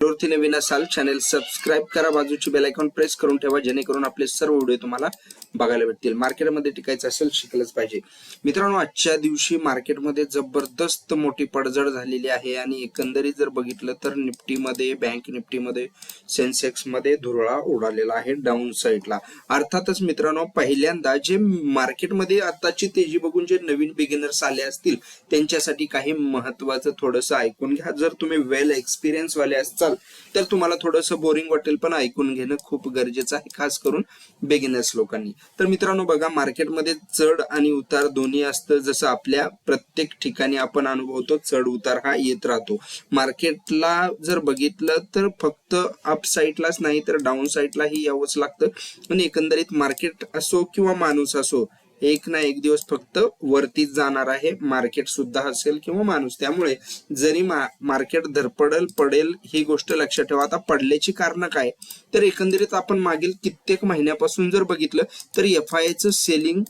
वरती नवीन असाल channel subscribe करा, बाजूची बेल आयकॉन प्रेस करून ठेवा जेणेकरून आपले सर्व व्हिडिओ तुम्हाला बघायला भेटतील। मार्केटमध्ये टिकायचं असेल शिकलंच पाहिजे। मित्रांनो, आजच्या दिवशी मार्केटमध्ये जबरदस्त मोठी पडझड झालेली आहे आणि एकंदरीत जर बघितलं तर निफ्टीमध्ये, बँक निफ्टीमध्ये, सेन्सेक्स मध्ये धुरळा उडालेला आहे डाऊन साइडला। अर्थातच मित्रांनो, पहिल्यांदा जे मार्केटमध्ये आताची तेजी बघून जे नवीन बिगिनर्स आले असतील त्यांच्यासाठी काही महत्त्वाचं थोडंसं ऐकून घ्या। जर तुम्ही वेल एक्सपिरियन्स वाले असाल तर तुम्हाला थोडंसं बोरिंग वाटेल, पण ऐकून घेणं खूप गरजेचं आहे, खास करून बिगिनर्स लोकांनी। तर मित्रांनो बघा, मार्केटमध्ये चढ आणि उतार दोन्ही असतं। जसं आपल्या प्रत्येक ठिकाणी आपण अनुभवतो, चढ उतार हा येत राहतो। मार्केटला जर बघितलं तर फक्त अप साईडलाच नाही तर डाऊन साईडलाही यावंच लागतं। आणि एकंदरीत मार्केट असो किंवा माणूस असो, एक ना एक दिवस फक्त वरतीच जाणार आहे, मार्केट सुद्धा असेल किंवा माणूस। त्यामुळे जरी मार्केट धडपडेल पडेल ही गोष्ट लक्षात ठेवा। आता पडल्याची कारण काय, तर एकंदरीत आपण मागील कित्येक महिन्यापासून जर बघितलं तर FIIचं सेलिंग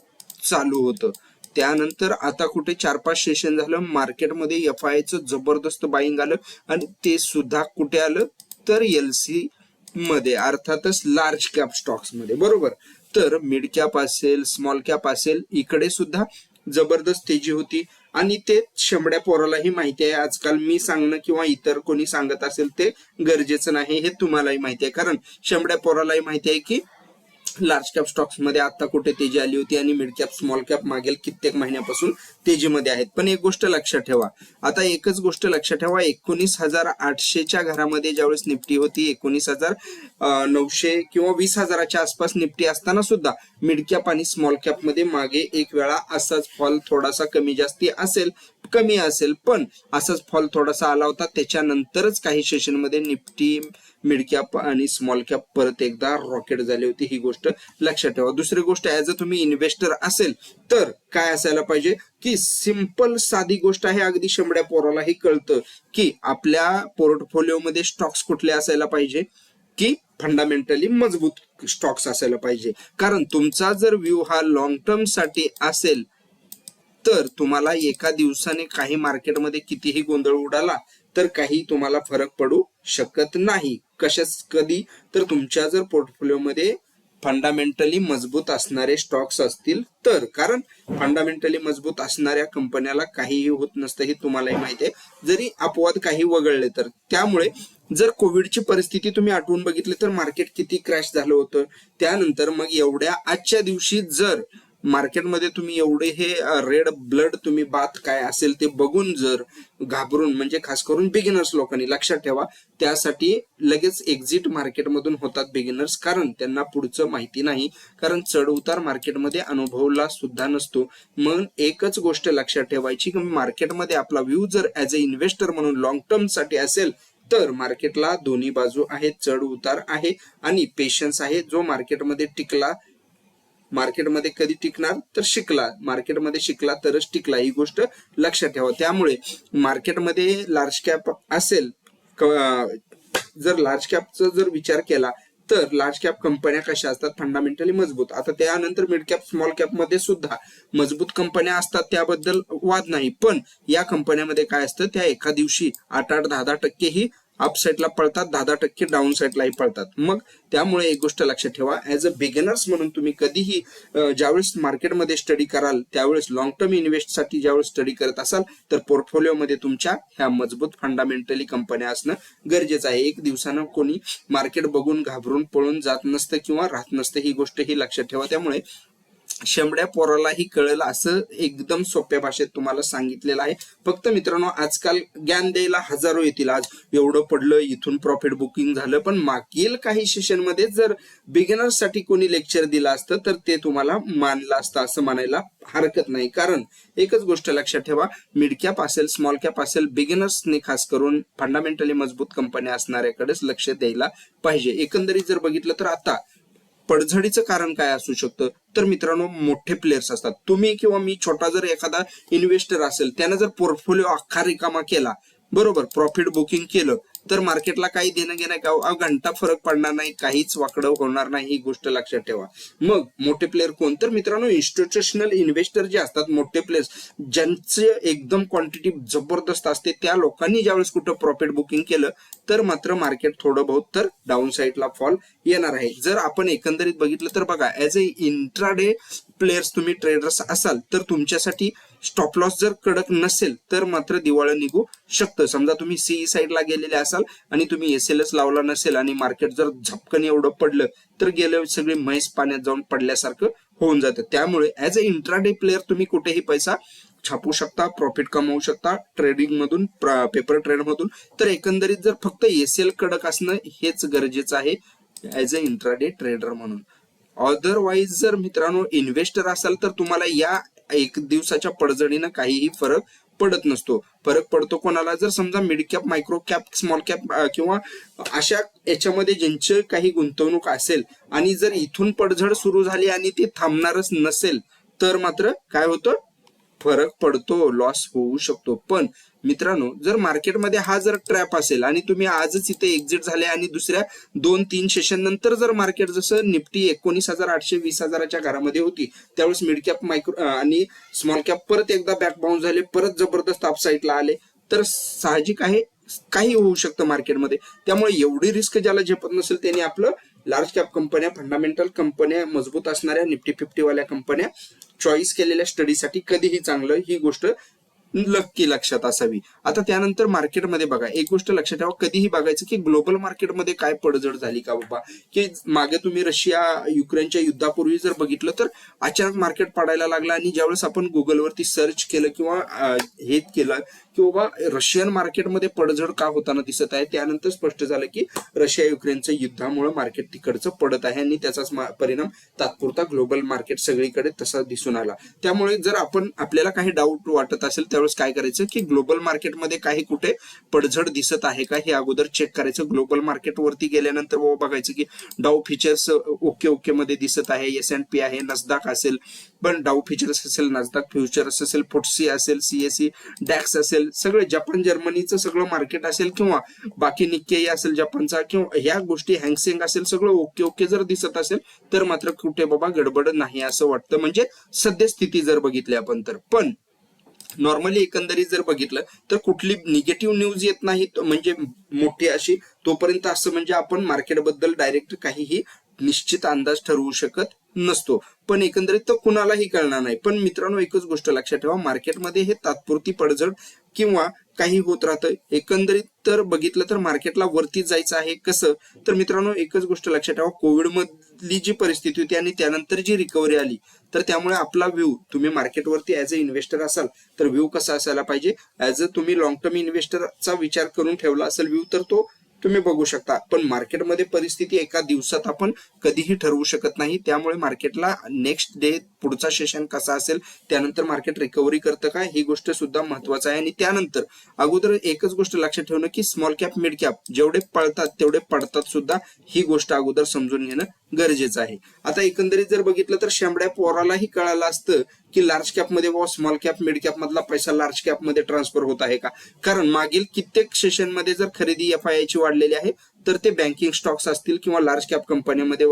चालू होतं। त्यानंतर आता कुठे 4-5 सेशन झालं मार्केटमध्ये FIIचं जबरदस्त बाईंग आलं आणि ते सुद्धा कुठे आलं तर LC मध्ये, अर्थातच लार्ज कॅप स्टॉक्स मध्ये, बरोबर। तर मिड कॅप असेल, स्मॉल कॅप असेल, इकडे सुद्धा जबरदस्त तेजी होती आणि ते शंभड्या पोरालाही माहिती आहे। आजकाल मी सांगणं किंवा इतर कोणी सांगत असेल ते गरजेचं नाही, हे तुम्हालाही माहिती आहे, कारण शंभड्या पोरालाही माहिती आहे की लार्ज कॅप स्टॉक्स मध्ये आता कुठे तेजी आली होती आणि मिड कॅप, स्मॉल कॅप मागील कित्येक महिन्यापासून तेजीमध्ये आहेत। पण एक गोष्ट लक्षात ठेवा, आता एकच गोष्ट लक्षात ठेवा, 19,800च्या घरामध्ये ज्यावेळेस निफ्टी होती, 19,900 किंवा 20,000च्या आसपास निफ्टी असताना सुद्धा मिड कॅप आणि स्मॉल कॅप मध्ये मागे एक वेळा असाच फॉल थोडासा कमी जास्ती असेल, कमी असेल, पण असाच फॉल थोडासा आला होता। त्याच्यानंतरच काही सेशन मध्ये निफ्टी, मिड कॅप आणि स्मॉल कॅप परत एकदा रॉकेट झाली होती, ही गोष्ट लक्षात ठेवा। दुसरी गोष्ट, ऍज अ तुम्ही इन्व्हेस्टर असेल तर काय असायला पाहिजे की सिंपल साधी गोष्ट आहे, अगदी शंभड्या पोरालाही कळतं की आपल्या पोर्टफोलिओ मध्ये स्टॉक्स कुठले असायला पाहिजे की फंडामेंटली मजबूत स्टॉक्स असायला पाहिजे। कारण तुमचा जर व्ह्यू हा लॉंग टर्म साठी असेल तर तुम्हाला एका दिवसाने काही मार्केटमध्ये कितीही गोंधळ उडाला तर काही तुम्हाला फरक पडू शकत नाही। कशाच कधी, तर तुमच्या जर पोर्टफोलिओ मध्ये फंडामेंटली मजबूत असणारे स्टॉक्स असतील तर, कारण फंडामेंटली मजबूत असणाऱ्या कंपन्याला काहीही होत नसतं, हे तुम्हालाही माहिती आहे, जरी अपवाद काही वगळले तर। त्यामुळे जर कोविडची परिस्थिती तुम्ही आठवून बघितली तर मार्केट किती क्रॅश झालं होतं। त्यानंतर मग एवढ्या आजच्या दिवशी जर मार्केटमध्ये तुम्ही एवढे हे रेड ब्लड तुम्ही बात काय असेल ते बघून जर घाबरून, म्हणजे खास करून बिगिनर्स लोकांनी लक्षात ठेवा, त्यासाठी लगेच एक्झिट मार्केटमधून होतात बिगिनर्स, कारण त्यांना पुढचं माहिती नाही, कारण चढ उतार मार्केटमध्ये अनुभवला सुद्धा नसतो। मग एकच गोष्ट लक्षात ठेवायची की मार्केटमध्ये आपला व्ह्यू जर ऍज अ इन्व्हेस्टर म्हणून लॉंग टर्म साठी असेल तर मार्केटला दोन्ही बाजू आहेत, चढ उतार आहे आणि पेशन्स आहे। जो मार्केटमध्ये टिकला, मार्केटमध्ये कधी टिकणार तर शिकला, मार्केटमध्ये शिकला तरच टिकला, ही गोष्ट लक्षात ठेवा। त्यामुळे मार्केटमध्ये लार्ज कॅप असेल, जर लार्ज कॅपचा जर विचार केला तर लार्ज कॅप कंपन्या कशा असतात, फंडामेंटली मजबूत। आता त्यानंतर मिड कॅप, स्मॉल कॅप मध्ये सुद्धा मजबूत कंपन्या असतात, त्याबद्दल वाद नाही, पण या कंपन्यामध्ये काय असतं, त्या एका दिवशी 8-8, 10-10% ही अप साईडला पळतात, 10-10% डाऊन साईडलाही पळतात। मग त्यामुळे एक गोष्ट लक्षात ठेवा, ऍज अ बिगिनर्स म्हणून तुम्ही कधीही ज्यावेळेस मार्केटमध्ये स्टडी कराल त्यावेळेस लॉंग टर्म इन्व्हेस्ट साठी ज्यावेळेस स्टडी करत असाल तर पोर्टफोलिओ मध्ये तुमच्या ह्या मजबूत फंडामेंटली कंपन्या असणं गरजेचं आहे। एक दिवसानं कोणी मार्केट बघून घाबरून पळून जात नसतं किंवा राहत नसतं, ही गोष्ट ही लक्षात ठेवा। त्यामुळे शंभड्या पोरालाही कळेल असं एकदम सोप्या भाषेत तुम्हाला सांगितलेलं आहे। फक्त मित्रांनो, आजकाल ज्ञान द्यायला हजारो येतील, आज एवढं पडलं, इथून प्रॉफिट बुकिंग झालं, पण मागील काही सेशन मध्ये जर बिगिनर्स साठी कोणी लेक्चर दिलं असतं तर ते तुम्हाला मानलं असतं असं म्हणायला हरकत नाही। कारण एकच गोष्ट लक्षात ठेवा, मिड कॅप असेल, स्मॉल कॅप असेल, बिगिनर्सने खास करून फंडामेंटली मजबूत कंपन्या असणाऱ्याकडेच लक्ष द्यायला पाहिजे। एकंदरीत जर बघितलं तर आता पडझडीचं कारण काय असू शकतं, तर मित्रांनो मोठे प्लेयर्स असतात। तुम्ही किंवा मी छोटा जर एखादा इन्व्हेस्टर असेल, त्यानं जर पोर्टफोलिओ अख्खा रिकामा केला, बरोबर, प्रॉफिट बुकिंग केलं तर मार्केटला काही देणं घेणं का घंटा फरक पडणार नाही, काहीच वाकडं होणार नाही, ही गोष्ट लक्षात ठेवा. मग मोठे प्लेयर कोण? तर मित्रांनो इन्स्टिट्यूशनल इन्व्हेस्टर जे असतात, मोठे प्लेयर्स ज्यांचे एकदम क्वांटिटी जबरदस्त असते, त्या लोकांनी ज्यावेळेस कुठं प्रॉफिट बुकिंग केलं तर मात्र मार्केट थोडं बहुत तर डाऊन साईडला फॉल येणार आहे. जर आपण एकंदरीत बघितलं तर बघा, ऍज अ इंट्राडे प्लेयर्स तुम्ही ट्रेडर्स असाल तर तुमच्यासाठी स्टॉप लॉस जर कडक नसेल तर मात्र दिवाळं निघू शकतं. समजा तुम्ही सीई साईडला गेलेले असाल आणि तुम्ही एसएलएस लावला नसेल आणि मार्केट जर झपकन एवढं पडलं तर गेलं सगळे म्हैस पाण्यात जाऊन पडल्यासारखं होऊन जातं. त्यामुळे ऍज अ इंट्राडे प्लेयर तुम्ही कुठेही पैसा छापू शकता, प्रॉफिट कमवू शकता ट्रेडिंग मधून, पेपर ट्रेड मधून. तर एकंदरीत जर फक्त एसएल कडक असणं हेच गरजेचं आहे ऍज अ इंट्राडे ट्रेडर म्हणून. अदरवाईज जर मित्रांनो इन्व्हेस्टर असाल तर तुम्हाला या एक दिवसाच्या पडझडीनं काहीही फरक पडत नसतो. फरक पडतो कोणाला? जर समजा mid cap, micro cap, small cap किंवा अशा याच्यामध्ये ज्यांची काही गुंतवणूक असेल आणि जर इथून पडझड सुरू झाली आणि ती थांबणारच नसेल तर मात्र काय होतं? फरक पडतो, लॉस होऊ शकतो. पण मित्रांनो जर मार्केटमध्ये हा जर ट्रॅप असेल आणि तुम्ही आजच इथे एक्झिट झाले आणि दुसऱ्या 2-3 सेशन नंतर जर मार्केट जसं निफ्टी 19,800 20,000च्या घरामध्ये होती त्यावेळेस मिड कॅप, मायक्रो आणि स्मॉल कॅप परत एकदा बॅक बाउन्स झाले, परत जबरदस्त अपसाईडला आले, तर साहजिक आहे काही होऊ शकतं मार्केटमध्ये. त्यामुळे एवढी रिस्क ज्याला झेपत नसेल त्यांनी आपलं लार्ज कॅप कंपन्या, फंडामेंटल कंपन्या, मजबूत असणाऱ्या निफ्टी 50 वाल्या कंपन्या चॉईस केलेल्या स्टडीसाठी कधीही चांगलं, ही गोष्ट नक्की लक्षात असावी. आता त्यानंतर मार्केटमध्ये बघा, एक गोष्ट लक्षात ठेवा, कधीही बघायचं की ग्लोबल मार्केटमध्ये काय पडझड झाली का बाबा. की मागे तुम्ही रशिया युक्रेनच्या युद्धापूर्वी जर बघितलं तर अचानक मार्केट पडायला लागला आणि ज्यावेळेस आपण गुगलवरती सर्च केलं किंवा हे केलं की बाबा रशियन मार्केटमध्ये पडझड का होताना दिसत आहे, त्यानंतर स्पष्ट झालं की रशिया युक्रेनच्या युद्धामुळे मार्केट तिकडचं पडत आहे आणि त्याचाच परिणाम तात्पुरता ग्लोबल मार्केट सगळीकडे तसा दिसून आला. त्यामुळे जर आपल्याला काही डाऊट वाटत असेल त्यावेळेस काय करायचं की ग्लोबल मार्केटमध्ये काही कुठे पडझड दिसत आहे का हे अगोदर चेक करायचं. ग्लोबल मार्केट वरती गेल्यानंतर बघायचं की डाऊ फिचर्स ओके मध्ये दिसत आहे, S&P आहे, नसदाक असेल, पण डाऊ फिचर्स असेल, नसदाक फ्युचर्स असेल, फुटसी असेल, CSE, डॅक्स असेल, सगळं जपान जर्मनीचं सगळं मार्केट असेल किंवा बाकी निक्केई असेल जपानचा किंवा ह्या गोष्टी हँगसेंग असेल, सगळं ओके जर दिसत असेल तर मात्र कुठे बाबा गडबड नाही असं वाटतं, म्हणजे सद्यस्थिती जर बघितली आपण तर. पण नॉर्मली एकंदरीत जर बघितलं तर कुठली निगेटिव्ह न्यूज येत नाही म्हणजे मोठी अशी, तोपर्यंत असं म्हणजे आपण मार्केटबद्दल डायरेक्ट काहीही निश्चित अंदाज ठरवू शकत नसतो. पण एकंदरीत तर कुणालाही कळणार नाही. पण मित्रांनो एकच गोष्ट लक्षात ठेवा, मार्केटमध्ये हे तात्पुरती पडझड किंवा काही होत राहतं. एकंदरीत तर बघितलं तर मार्केटला वरती जायचं आहे. कसं? तर मित्रांनो एकच गोष्ट लक्षात ठेवा, कोविड मधली जी परिस्थिती होती आणि त्यानंतर जी रिकव्हरी आली, तर त्यामुळे आपला व्ह्यू, तुम्ही मार्केटवरती ऍज अ इन्व्हेस्टर असाल तर व्ह्यू कसा असायला पाहिजे, ऍज अ तुम्ही लॉंग टर्म इन्व्हेस्टरचा विचार करून ठेवला असेल व्ह्यू तर तो तुम्ही बघू शकता. पण मार्केटमध्ये परिस्थिती एका दिवसात आपण कधीही ठरवू शकत नाही. त्यामुळे मार्केटला नेक्स्ट डे पुढचा सेशन कसा असेल, त्यानंतर मार्केट रिकव्हरी करतं का, ही गोष्ट सुद्धा महत्वाचं आहे. आणि त्यानंतर अगोदर एकच गोष्ट लक्षात ठेवणं की स्मॉल कॅप, मिड कॅप जेवढे पळतात तेवढे पडतात सुद्धा, ही गोष्ट अगोदर समजून घेणं गरजेचं आहे. आता एकंदरीत जर बघितलं तर शेंबड्या पोरालाही कळालं असतं की लार्ज कॅप मध्ये व स्मॉल कॅप, मिड कॅप मधला पैसा लार्ज कॅप मध्ये ट्रान्सफर होत आहे का. कारण मागील कित्येक सेशन मध्ये जर खरेदी FII ची वाढलेली आहे तर ते बँकिंग स्टॉक्स असतील किंवा लार्ज कॅप कंपन्यांमध्ये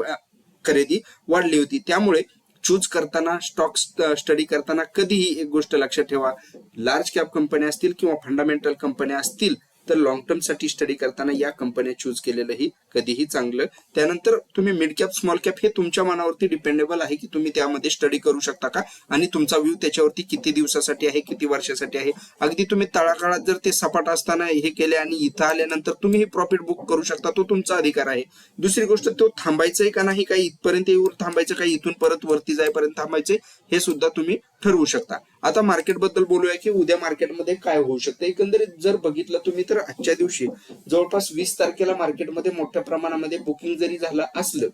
खरेदी वाढली होती. त्यामुळे चूज करताना, स्टॉक स्टडी करताना कधीही एक गोष्ट लक्षात ठेवा, लार्ज कॅप कंपन्या असतील किंवा फंडामेंटल कंपन्या असतील तर लॉंग टर्म साठी स्टडी करताना या कंपन्या चूज केलेलंही कधीही चांगलं. त्यानंतर तुम्ही मिड कॅप, स्मॉल कॅप हे तुमच्या मनावरती डिपेंडेबल आहे की तुम्ही त्यामध्ये स्टडी करू शकता का आणि तुमचा व्ह्यू त्याच्यावरती किती दिवसासाठी आहे, किती वर्षासाठी आहे. अगदी तुम्ही तळाकाळात जर ते सपाट असताना हे केले आणि इथं आल्यानंतर तुम्ही प्रॉफिट बुक करू शकता, तो तुमचा अधिकार आहे. दुसरी गोष्ट, तो थांबायचंय का नाही, काही इथपर्यंत येऊन थांबायचं, काही इथून परत वरती जाईपर्यंत थांबायचे, हे सुद्धा तुम्ही ठरवू शकता. आता मार्केट बद्दल बोलूया की उद्या मार्केटमध्ये काय होऊ शकतं. एकंदरीत जर बघितलं तुम्ही तर आजच्या दिवशी जवळपास 20 तारखेला मार्केटमध्ये मोठ्या प्रमाणामध्ये बुकिंग जरी झालं असलं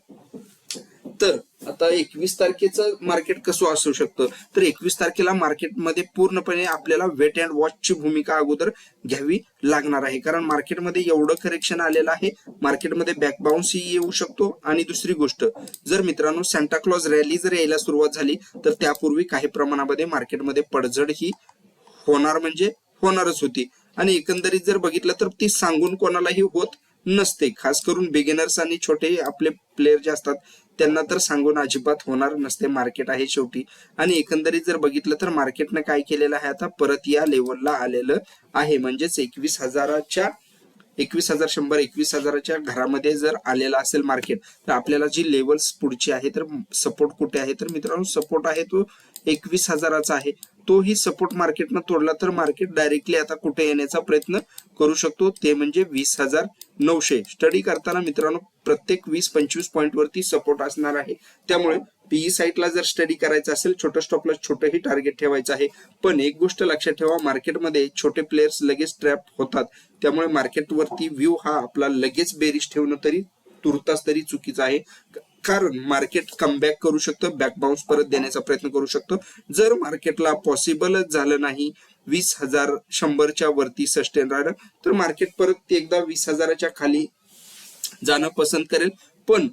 तर आता 21 तारखेचं मार्केट कसं असू शकतं, तर 21 तारखेला मार्केटमध्ये पूर्णपणे आपल्याला वेट अँड वॉचची भूमिका अगोदर घ्यावी लागणार आहे. कारण मार्केटमध्ये एवढं करेक्शन आलेलं आहे, मार्केटमध्ये बॅक बाउन्सही येऊ शकतो. आणि दुसरी गोष्ट, जर मित्रांनो सांताक्लॉज रॅली जर यायला सुरुवात झाली तर त्यापूर्वी काही प्रमाणामध्ये मार्केटमध्ये पडझड ही होणार, म्हणजे होणारच होती. आणि एकंदरीत जर बघितलं तर ती सांगून कोणालाही होत नसते. खास करून बिगिनर्स आणि छोटे आपले प्लेयर जे असतात त्यांना तर सांगून अजिबात होणार नसते. मार्केट आहे शेवटी. आणि एकंदरीत जर बघितलं तर मार्केटनं काय केलेलं आहे, आता परत या लेवलला आलेलं आहे. म्हणजेच 21,000च्या 21,100 21,000च्या घरामध्ये जर आलेला असेल मार्केट, तर आपल्याला जी लेवल्स पुढची आहे तर सपोर्ट कुठे आहे, तर मित्रांनो सपोर्ट आहे तो 21,000चा आहे. तोही सपोर्ट मार्केटनं तोडला तर मार्केट डायरेक्टली आता कुठे येण्याचा प्रयत्न करू शकतो, ते म्हणजे 20,900. स्टडी करताना मित्रांनो प्रत्येक 20-25 पॉईंट वरती सपोर्ट असणार आहे. त्यामुळे पीई साईटला जर स्टडी करायचं असेल, छोटं स्टॉप लॉस छोटंही टार्गेट ठेवायचं आहे. पण एक गोष्ट लक्षात ठेवा, मार्केटमध्ये छोटे प्लेयर्स लगेच ट्रॅप होतात. त्यामुळे मार्केटवरती व्ह्यू हा आपला लगेच बेरिश ठेवणं तरी तुर्तास तरी चुकीचं आहे. कारण मार्केट कमबॅक करू शकतं, बॅक बाउन्स परत देण्याचा प्रयत्न करू शकतो. जर मार्केटला पॉसिबलच झालं नाही 20,100च्या वरती सस्टेन राहिलं, तर मार्केट परत एकदा 20,000च्या खाली जाणं पसंत करेल. पण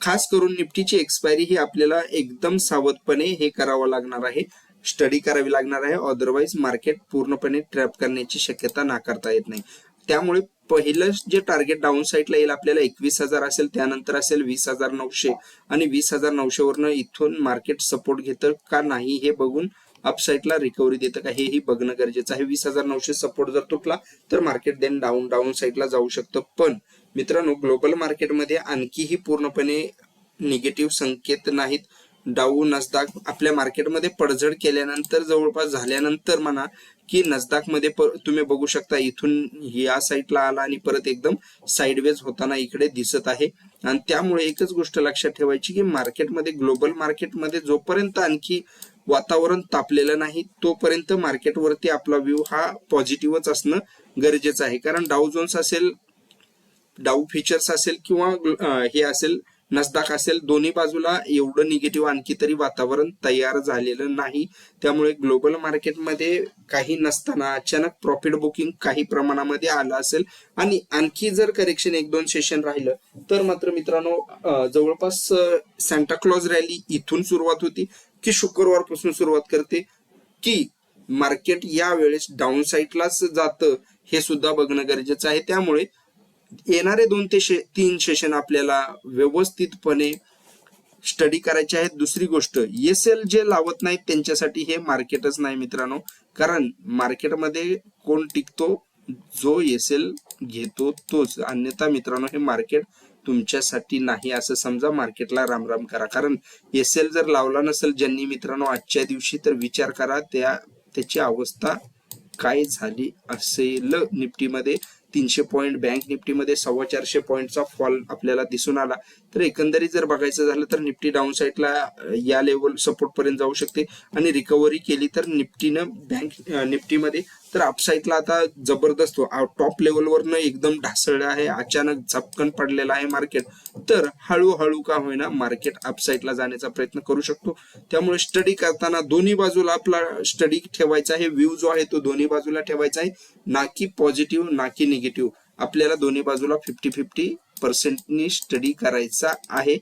खास करून निफ्टीची एक्सपायरी ही आपल्याला एकदम सावधपणे हे करावं लागणार आहे, स्टडी करावी लागणार आहे. अदरवाईज मार्केट पूर्णपणे ट्रॅप करण्याची शक्यता नाकारता येत नाही. त्यामुळे पहिलं जे टार्गेट डाऊन साईडला येईल आपल्याला 21,000 असेल, त्यानंतर असेल 20,900 आणि 20,900 वरनं इथून मार्केट सपोर्ट घेतं का नाही हे बघून अपसाईडला रिकव्हरी देतं का हेही बघणं गरजेचं आहे. 20,900 सपोर्ट जर तुटला तर मार्केट देन डाऊन साईडला जाऊ शकतं. पण मित्रांनो ग्लोबल मार्केटमध्ये आणखीही पूर्णपणे निगेटिव्ह संकेत नाहीत. डाऊ नसदाक आपल्या मार्केटमध्ये पडझड केल्यानंतर जवळपास झाल्यानंतर म्हणा की नसदाकमध्ये तुम्ही बघू शकता इथून या साईडला आला आणि परत एकदम साईडवेज होताना इकडे दिसत आहे. आणि त्यामुळे एकच गोष्ट लक्षात ठेवायची की मार्केटमध्ये ग्लोबल मार्केटमध्ये जोपर्यंत आणखी वातावरण तापलेलं नाही तोपर्यंत मार्केटवरती आपला व्ह्यू हा पॉझिटिव्हच असणं गरजेचं आहे. कारण डाऊ जोन्स असेल, डाऊ फीचर्स असेल किंवा हे असेल नसदाक असेल, दोन्ही बाजूला एवढं निगेटिव्ह आणखी तरी वातावरण तयार झालेलं नाही. त्यामुळे ग्लोबल मार्केटमध्ये काही नसताना अचानक प्रॉफिट बुकिंग काही प्रमाणामध्ये आलं असेल आणि आणखी जर करेक्शन 1-2 सेशन राहिलं तर मात्र मित्रांनो जवळपास सांताक्लॉज रॅली इथून सुरुवात होती की शुक्रवारपासून सुरुवात करते की मार्केट या वेळेस डाऊन साईडलाच जातं हे सुद्धा बघणं गरजेचं आहे. त्यामुळे येणारे 2 ते 3 सेशन आपल्याला व्यवस्थितपणे स्टडी करायचे आहेत. दुसरी गोष्ट, एसएल जे लावत नाहीत त्यांच्यासाठी हे मार्केटच नाही मित्रांनो. कारण मार्केटमध्ये कोण टिकतो, जो एसएल घेतो तोच. अन्यथा मित्रांनो हे मार्केट तुमच्यासाठी नाही असं समजा, मार्केटला रामराम करा. कारण एसएल जर लावला नसेल ज्यांनी मित्रांनो आजच्या दिवशी, तर विचार करा त्याची अवस्था काय झाली असेल. निफ्टीमध्ये 300 पॉईंट, बँक निफ्टीमध्ये 450 पॉईंटचा फॉल आपल्याला दिसून आला. तर एकंदरीत जर बघायचं झालं तर निफ्टी डाऊन साईडला या लेवल सपोर्ट पर्यंत जाऊ शकते आणि रिकव्हरी केली तर निफ्टीनं बँक निफ्टीमध्ये तर अपसाईडला आता जबरदस्त टॉप लेवलवरनं एकदम ढासळलं आहे, अचानक झपकन पडलेलं आहे मार्केट. तर हळूहळू का होईना मार्केट अपसाईडला जाण्याचा प्रयत्न करू शकतो. त्यामुळे स्टडी करताना दोन्ही बाजूला आपला स्टडी ठेवायचा आहे, व्ह्यू जो आहे तो दोन्ही बाजूला ठेवायचा आहे, ना की पॉझिटिव्ह ना की निगेटिव्ह. आपल्याला दोन्ही बाजूला 50-50% स्टडी करायचा आहे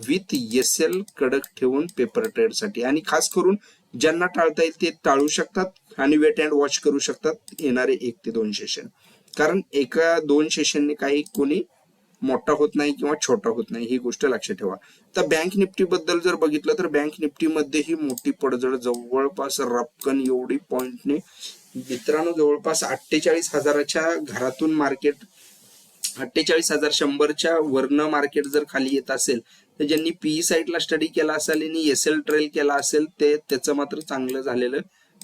विथ एसएल कडक ठेवून पेपर ट्रेडसाठी. आणि खास करून ज्यांना टाळता येईल ते टाळू शकतात आणि वेट अँड वॉच करू शकतात येणारे 1 ते 2 सेशन. कारण 1-2 सेशनने काही कोणी मोठा होत नाही किंवा छोटा होत नाही, ही गोष्ट लक्षात ठेवा. तर बँक निफ्टी बद्दल जर बघितलं तर बँक निफ्टीमध्ये ही मोठी पडझड जवळपास रपकन एवढी पॉइंटने मित्रांनो जवळपास 48,000च्या घरातून मार्केट 48,100च्या वरनं मार्केट जर खाली येत असेल तर ज्यांनी पीई साईडला स्टडी केला असेल आणि एसएल ट्रेल केला असेल ते त्याचं मात्र चांगलं झालेलं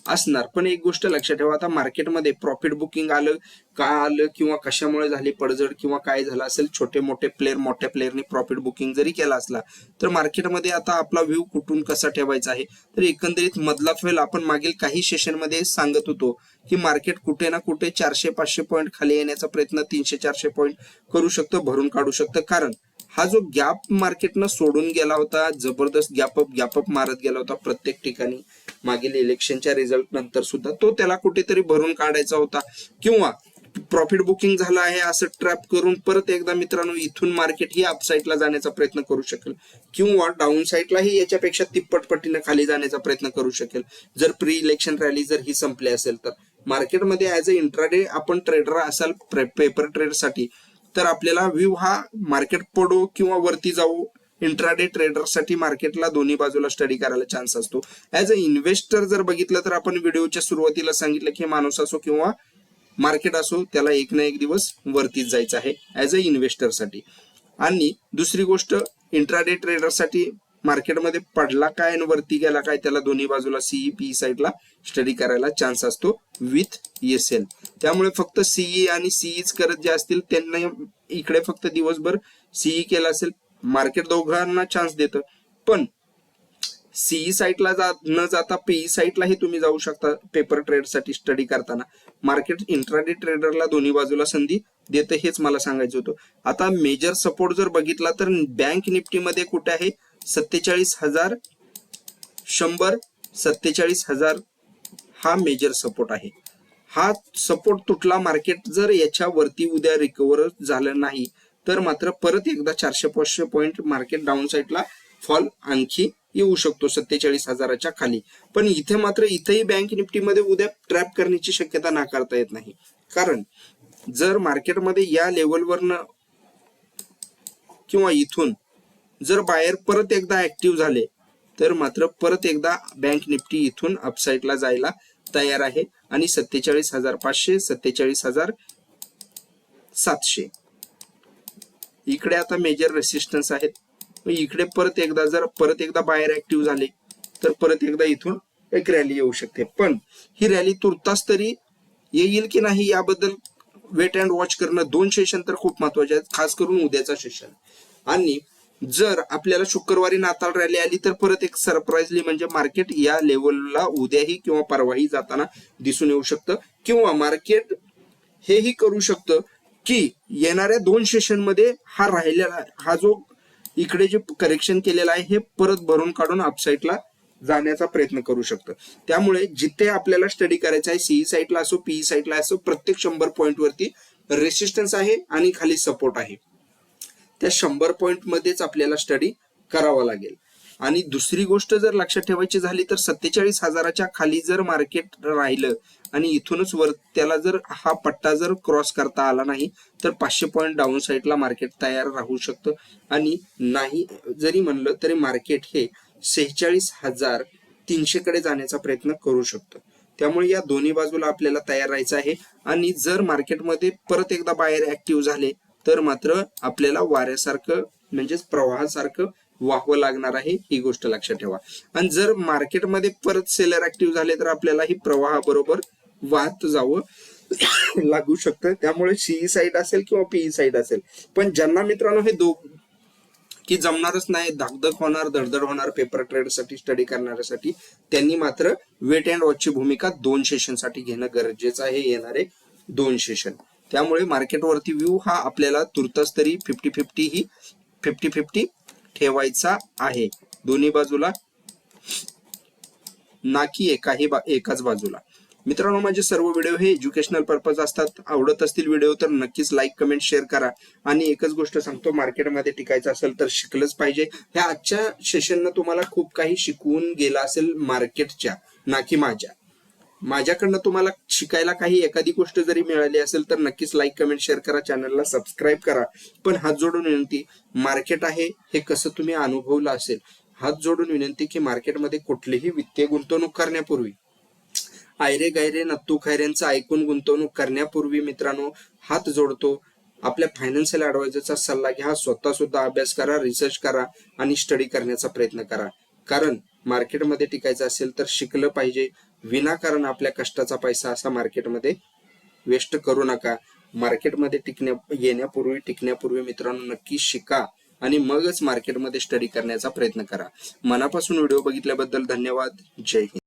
असणार. पण एक गोष्ट लक्षात ठेवा, आता मार्केटमध्ये प्रॉफिट बुकिंग आलं का आलं किंवा कशामुळे झाली पडझड किंवा काय झालं असेल, छोटे मोठे प्लेयर मोठ्या प्लेयरनी प्रॉफिट बुकिंग जरी केला असला तर मार्केटमध्ये आता आपला व्ह्यू कुठून कसा ठेवायचा आहे. तर एकंदरीत मधला फेल आपण मागील काही सेशनमध्ये सांगत होतो की मार्केट कुठे ना कुठे 400-500 पॉईंट खाली येण्याचा प्रयत्न 300-400 पॉईंट करू शकतं, भरून काढू शकतं. कारण हा जो गॅप मार्केटनं सोडून गेला होता, जबरदस्त गॅपअप मारत गेला होता प्रत्येक ठिकाणी मागील इलेक्शनच्या रिझल्ट नंतर सुद्धा, तो त्याला कुठेतरी भरून काढायचा होता. किंवा प्रॉफिट बुकिंग झालं आहे असं ट्रॅप करून परत एकदा मित्रांनो इथून मार्केट ही अपसाईडला जाण्याचा प्रयत्न करू शकेल किंवा डाऊन साईडलाही याच्यापेक्षा तिप्पट पटीने खाली जाण्याचा प्रयत्न करू शकेल जर प्री इलेक्शन रॅली जर ही संपली असेल तर. मार्केटमध्ये ऍज अ इंट्राडे आपण ट्रेडर असाल पेपर ट्रेड साठी, तर आपल्याला व्ह्यू हा मार्केट पडो किंवा वरती जाऊ, इंट्राडे ट्रेडर साठी मार्केटला दोन्ही बाजूला स्टडी करायला चान्स असतो. ऍज अ इन्व्हेस्टर जर बघितलं तर आपण व्हिडिओच्या सुरुवातीला सांगितलं की माणूस असो किंवा मार्केट असो, त्याला एक ना एक दिवस वरतीच जायचं आहे ऍज अ इन्व्हेस्टर साठी. आणि दुसरी गोष्ट, इंट्राडे ट्रेडर साठी मार्केटमध्ये पडला काय आणि वरती गेला काय, त्याला दोन्ही बाजूला सीई पी साईडला स्टडी करायला चान्स असतो विथ एसएल. त्यामुळे फक्त सीई आणि सीईच करत जे असतील त्यांना इकडे फक्त दिवसभर सीई केला असेल, मार्केट दोघांना चान्स देतं. पण सीई साईटला न जाता पीई साईटलाही तुम्ही जाऊ शकता पेपर ट्रेड साठी स्टडी करताना. मार्केट इंट्राडे ट्रेडरला दोन्ही बाजूला संधी देतं, हेच मला सांगायचं होतं. आता मेजर सपोर्ट जर बघितला तर बँक निफ्टीमध्ये कुठे आहे, 47,100, 47,000 हा मेजर सपोर्ट आहे. हा सपोर्ट तुटला, मार्केट जर याच्यावरती उद्या रिकव्हर झालं नाही तर मात्र परत एकदा 400-500 पॉईंट मार्केट डाऊन साईडला फॉल आणखी येऊ शकतो 47,000च्या खाली. पण इथे मात्र इथेही बँक निफ्टीमध्ये उद्या ट्रॅप करण्याची शक्यता नाकारता येत नाही. कारण जर मार्केटमध्ये या लेवलवरनं किंवा इथून जर बायर परत एकदा ऍक्टिव्ह झाले तर मात्र परत एकदा बँक निफ्टी इथून अपसाईडला जायला तयार आहे आणि 47,500, 47,700 इकडे आता मेजर रेसिस्टन्स आहेत. इकडे परत एकदा बायर ऍक्टिव्ह झाले तर परत एकदा इथून एक रॅली येऊ शकते. पण ही रॅली तुर्तास तरी येईल की नाही याबद्दल वेट अँड वॉच करणं. 2 सेशन तर खूप महत्वाचे आहेत, खास करून उद्याचा सेशन. आणि जर आपल्याला शुक्रवारी नाताळ रॅली आली तर परत एक सरप्राईजली म्हणजे मार्केट या लेवलला उद्याही किंवा परवाही जाताना दिसून येऊ शकतं. किंवा मार्केट हेही करू शकतं की येणाऱ्या 2 सेशन मध्ये हा जो इकडे जे करेक्शन केलेलं आहे हे परत भरून काढून अपसाईडला जाण्याचा प्रयत्न करू शकतं. त्यामुळे जिथे आपल्याला स्टडी करायचा आहे, सीई साईडला असो पीई साईडला असो, प्रत्येक 100 पॉईंट वरती रेसिस्टन्स आहे आणि खाली सपोर्ट आहे. त्या 100 पॉईंट मध्येच आपल्याला स्टडी करावा लागेल. आणि दुसरी गोष्ट जर लक्षात ठेवायची झाली तर 47,000च्या खाली जर मार्केट राहिलं आणि इथूनच वर त्याला जर हा पट्टा जर क्रॉस करता आला नाही तर 500 पॉईंट डाऊन साईडला मार्केट तयार राहू शकतं. आणि नाही जरी म्हणलं तरी मार्केट हे 46,300 कडे जाण्याचा प्रयत्न करू शकतं. त्यामुळे या दोन्ही बाजूला आपल्याला तयार राहायचं आहे. आणि जर मार्केटमध्ये परत एकदा बायर ऍक्टिव्ह झाले तर मात्र आपल्याला वाऱ्यासारखं म्हणजेच प्रवाहासारखं वाहवं लागणार आहे, ही गोष्ट लक्षात ठेवा. आणि जर मार्केटमध्ये परत सेलर ऍक्टिव्ह झाले तर आपल्याला ही प्रवाहाबरोबर वाहत जावं लागू शकतं. त्यामुळे सीई साईड असेल किंवा पीई साईड असेल, पण ज्यांना मित्रांनो हे की जमणारच नाही, धाकधक होणार, धडधड होणार पेपर ट्रेड साठी स्टडी करण्यासाठी, त्यांनी मात्र वेट अँड वॉचची भूमिका 2 सेशन साठी घेणं गरजेचं आहे, येणारे 2 सेशन. त्यामुळे मार्केटवरती व्ह्यू हा आपल्याला तुर्तास तरी 50-50 ठेवायचा आहे, दोन्ही बाजूला ना की एकाच बाजूला. मित्रांनो, माझे सर्व व्हिडिओ हे एज्युकेशनल पर्पज असतात. आवडत असतील व्हिडिओ तर नक्कीच लाईक कमेंट शेअर करा. आणि एकच गोष्ट सांगतो, मार्केटमध्ये टिकायचं असेल तर शिकलंच पाहिजे. ह्या आजच्या सेशननं तुम्हाला खूप काही शिकवून गेला असेल मार्केटच्या, ना की माझ्याकडनं तुम्हाला शिकायला काही एखादी गोष्ट जरी मिळाली असेल तर नक्कीच लाईक कमेंट शेअर करा, चॅनलला सबस्क्राईब करा. पण हात जोडून विनंती, मार्केट आहे हे कसं तुम्ही अनुभवलं असेल, हात जोडून विनंती की मार्केटमध्ये कुठलीही वित्तीय गुंतवणूक करण्यापूर्वी आयरे गायरे नत्तू खैरेंचं ऐकून गुंतवणूक करण्यापूर्वी मित्रांनो हात जोडतो, आपल्या फायनान्शियल ऍडवायझरचा सल्ला घ्या, स्वतः सुद्धा अभ्यास करा, रिसर्च करा आणि स्टडी करण्याचा प्रयत्न करा. कारण मार्केटमध्ये टिकायचं असेल तर शिकलं पाहिजे. विनाकारण आपल्या कष्टाचा पैसा असा मार्केटमध्ये वेस्ट करू नका. मार्केटमध्ये टिकण्यापूर्वी मित्रांनो नक्की शिका आणि मगच मार्केटमध्ये स्टडी करण्याचा प्रयत्न करा. मनापासून व्हिडिओ बघितल्याबद्दल धन्यवाद. जय हिंद.